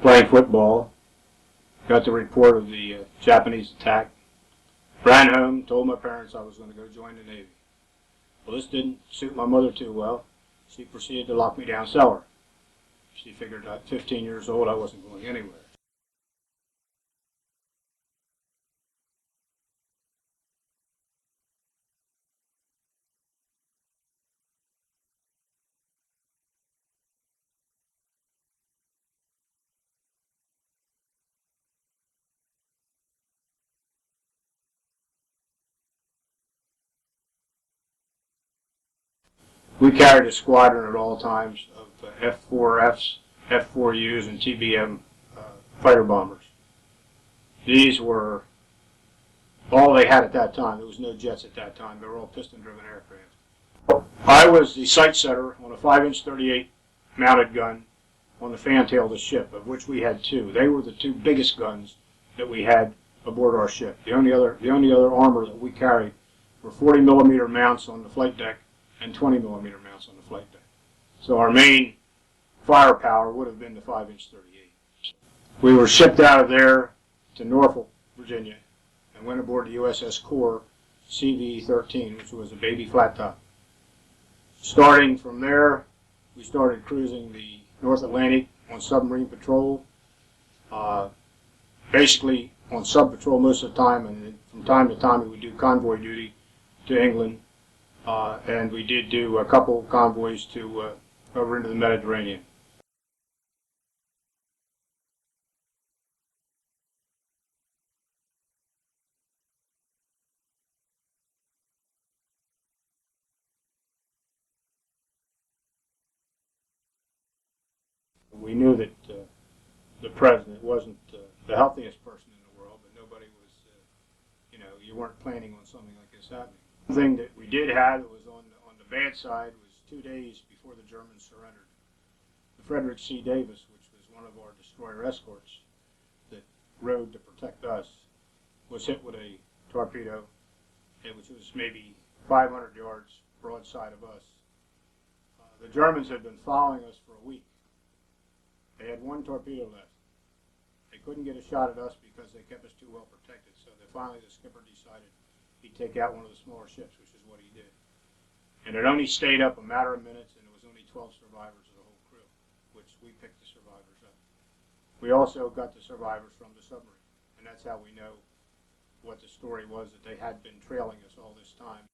playing football, got the report of the Japanese attack, ran home, told my parents I was going to go join the Navy. Well, this didn't suit my mother too well. She proceeded to lock me down cellar. She figured at 15 years old I wasn't going anywhere. We carried a squadron at all times of F-4Fs, F-4Us, and TBM fighter bombers. These were all they had at that time. There was no jets at that time. They were all piston-driven aircraft. I was the sight setter on a 5-inch 38 mounted gun on the fantail of the ship, of which we had two. They were the two biggest guns that we had aboard our ship. The only other armor that we carried were 40mm mounts on the flight deck and 20mm mounts on the flight deck. So our main firepower would have been the 5-inch 38. We were shipped out of there to Norfolk, Virginia, and went aboard the USS Core CV-13, which was a baby flat top. Starting from there, we started cruising the North Atlantic on submarine patrol, basically on sub-patrol most of the time, and from time to time we would do convoy duty to England, and we did do a couple convoys to over into the Mediterranean. We knew that the president wasn't the healthiest person in the world, but nobody was, you weren't planning on something like this happening. One thing that we did have that was on the bad side was 2 days before the Germans surrendered. The Frederick C. Davis, which was one of our destroyer escorts that rode to protect us, was hit with a torpedo, which was maybe 500 yards broadside of us. The Germans had been following us for a week. They had one torpedo left. They couldn't get a shot at us because they kept us too well protected. So finally the skipper decided he'd take out one of the smaller ships, which is what he did. And it only stayed up a matter of minutes, and it was only 12 survivors of the whole crew, which we picked the survivors up. We also got the survivors from the submarine, and that's how we know what the story was, that they had been trailing us all this time.